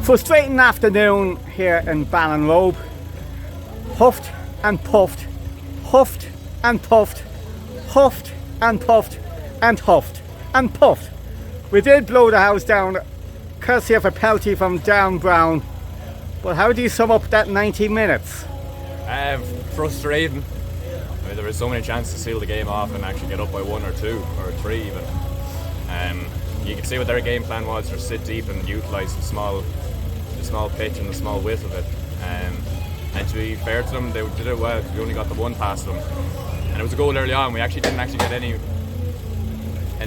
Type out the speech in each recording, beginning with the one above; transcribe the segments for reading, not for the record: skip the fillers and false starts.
Frustrating afternoon here in Ballinrobe. Huffed and puffed, huffed and puffed, huffed and puffed, and huffed and puffed. We did blow the house down, courtesy of a penalty from Darren Brown. But how do you sum up that 90 minutes? Frustrating. I mean, there were so many chances to seal the game off and actually get up by 1 or 2 or 3 even. You can see what their game plan was: to sit deep and utilise the small pitch and the small width of it. And to be fair to them, they did it well. We only got the one past them, and it was a goal early on. We actually didn't get any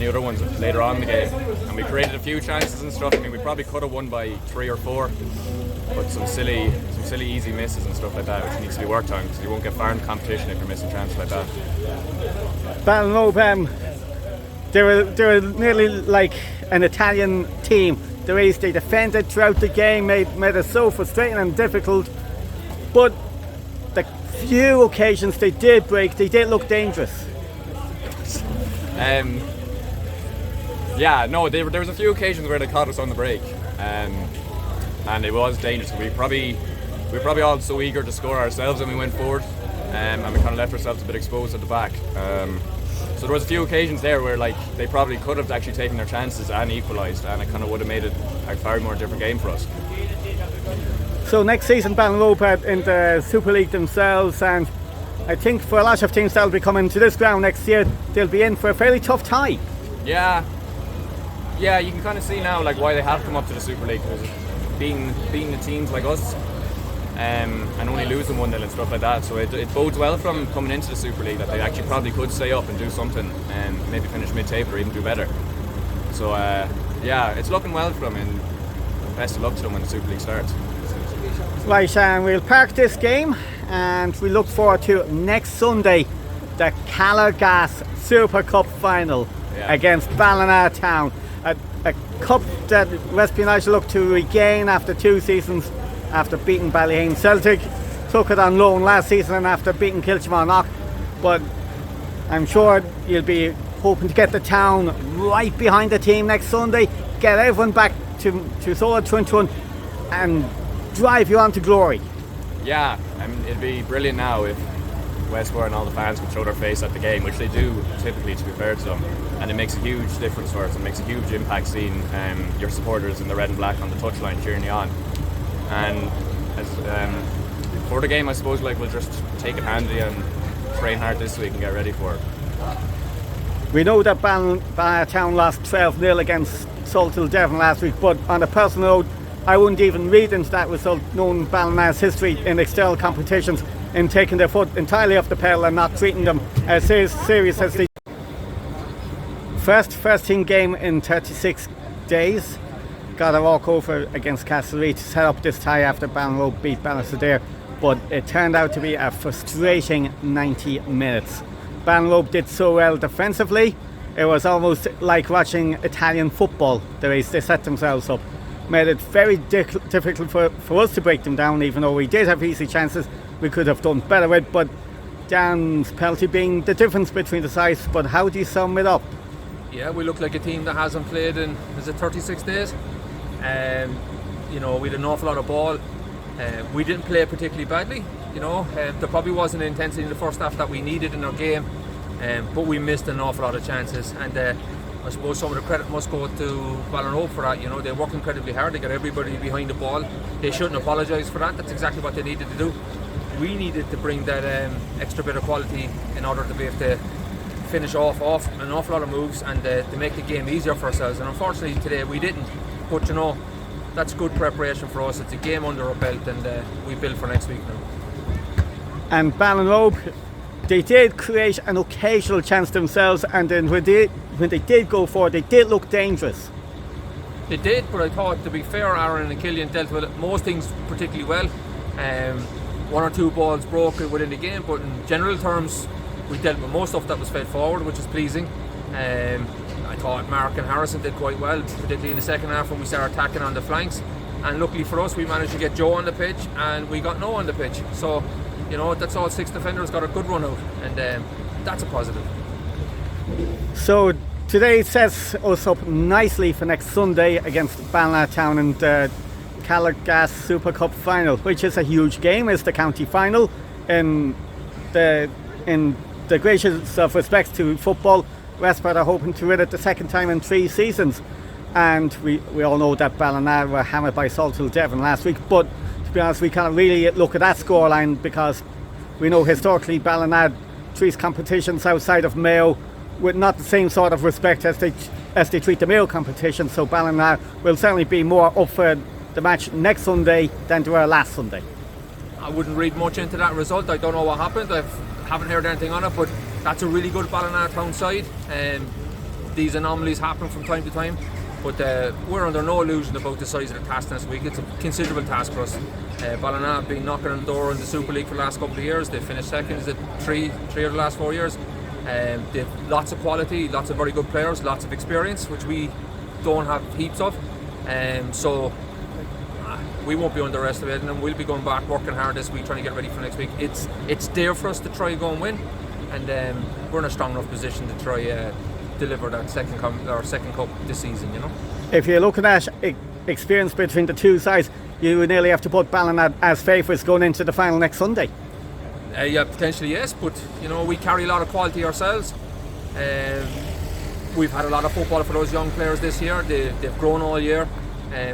other ones later on in the game, and we created a few chances and stuff. I mean, we probably could have won by 3 or 4, but some silly easy misses and stuff like that, which needs to be worked on, because you won't get far in the competition if you're missing chances like that. Ballinrobe, they were nearly like an Italian team. The ways they defended throughout the game made it so frustrating and difficult. But the few occasions they did break, they did look dangerous. There was a few occasions where they caught us on the break, and it was dangerous. We were probably all so eager to score ourselves when we went forward, and we kind of left ourselves a bit exposed at the back. So there was a few occasions there where they probably could have actually taken their chances and equalised, and it kind of would have made it a far more different game for us. So next season Ballinrobe in the Super League themselves, and I think for a lot of teams that'll be coming to this ground next year, they'll be in for a fairly tough tie. Yeah, you can kind of see now why they have come up to the Super League, because being the teams like us, and only losing 1-0 and stuff like that. So it bodes well from coming into the Super League that they actually probably could stay up and do something, and maybe finish mid-table or even do better. So it's looking well for them, and best of luck to them when the Super League starts. Right, and we'll park this game, and we look forward to next Sunday, the Calagas Super Cup final against Ballinrobe Town. A cup that Westport United look to regain after 2 seasons, after beating Ballyhane. Celtic took it on loan last season after beating Kilchmarnock, but I'm sure you'll be hoping to get the town right behind the team next Sunday, get everyone back to solid 21 and drive you on to glory. Yeah, it'd be brilliant now if Westport and all the fans could show their face at the game, which they do typically, to be fair to them, and it makes a huge difference for us. It makes a huge impact seeing your supporters in the red and black on the touchline cheering you on. And for the game, I suppose we'll just take it handy and train hard this week and get ready for it. We know that Ballinrobe Town lost 12-0 against Salthill Devon last week, but on a personal note, I wouldn't even read into that result, knowing Ballinrobe's history in external competitions, in taking their foot entirely off the pedal and not treating them as serious as they. First team game in 36 days. Got a walkover against Castlereagh to set up this tie after Ballinrobe beat Ballinrobe, but it turned out to be a frustrating 90 minutes. Ballinrobe did so well defensively, it was almost like watching Italian football, the way they set themselves up. Made it very difficult for us to break them down, even though we did have easy chances we could have done better with, but Dan's penalty being the difference between the sides. But how do you sum it up? Yeah, we look like a team that hasn't played in, 36 days? We had an awful lot of ball. We didn't play particularly badly, there probably wasn't the intensity in the first half that we needed in our game, but we missed an awful lot of chances, and I suppose some of the credit must go to Ballinrobe for that. They worked incredibly hard, they got everybody behind the ball. They shouldn't apologise for that, that's exactly what they needed to do. We needed to bring that extra bit of quality in order to be able to finish off an awful lot of moves and to make the game easier for ourselves, and unfortunately today we didn't, but that's good preparation for us. It's a game under our belt, and we build for next week now. And Ballinrobe, they did create an occasional chance themselves, and then when they did go forward, they did look dangerous. They did, but I thought, to be fair, Aaron and Killian dealt with most things particularly well. 1 or 2 balls broke within the game, but in general terms we dealt with most stuff that was fed forward, which is pleasing. I thought Mark and Harrison did quite well, particularly in the second half when we started attacking on the flanks, and luckily for us we managed to get Joe on the pitch and we got Noah on the pitch, so that's all 6 defenders got a good run out, and that's a positive. So today sets us up nicely for next Sunday against Ballinrobe Town, and Calagas Super Cup final, which is a huge game. It's the county final in the greatest of respects to football. Westport are hoping to win it the second time in 3 seasons, and we all know that Ballinrobe were hammered by Salthill Devon last week, but to be honest we can't really look at that scoreline because we know historically Ballinrobe treats competitions outside of Mayo with not the same sort of respect as they treat the Mayo competition, so Ballinrobe will certainly be more up for the match next Sunday than they were last Sunday. I wouldn't read much into that result. I don't know what happened. I haven't heard anything on it, but that's a really good Ballinrobe Town side. These anomalies happen from time to time, but we're under no illusion about the size of the task next week. It's a considerable task for us. Ballinrobe have been knocking on the door in the Super League for the last couple of years. They've finished seconds at three of the last 4 years. They've lots of quality, lots of very good players, lots of experience, which we don't have heaps of. So we won't be underestimating them. We'll be going back, working hard this week, trying to get ready for next week. It's there for us to try and go and win, and we're in a strong enough position to try deliver that second cup this season. You know, if you're looking at experience between the two sides, you would nearly have to put Ballinrobe as favourites going into the final next Sunday. Yeah, potentially yes, but you know we carry a lot of quality ourselves. We've had a lot of football for those young players this year. They've grown all year.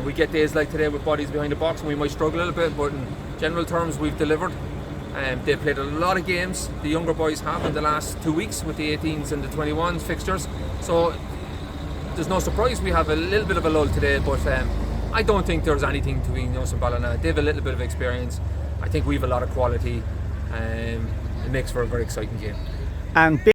We get days like today with bodies behind the box and we might struggle a little bit, but in general terms we've delivered. They've played a lot of games, the younger boys have, in the last 2 weeks with the 18s and the 21s fixtures, so there's no surprise we have a little bit of a lull today, but I don't think there's anything between us and Ballinrobe. They have a little bit of experience. I think we have a lot of quality. It makes for a very exciting game. And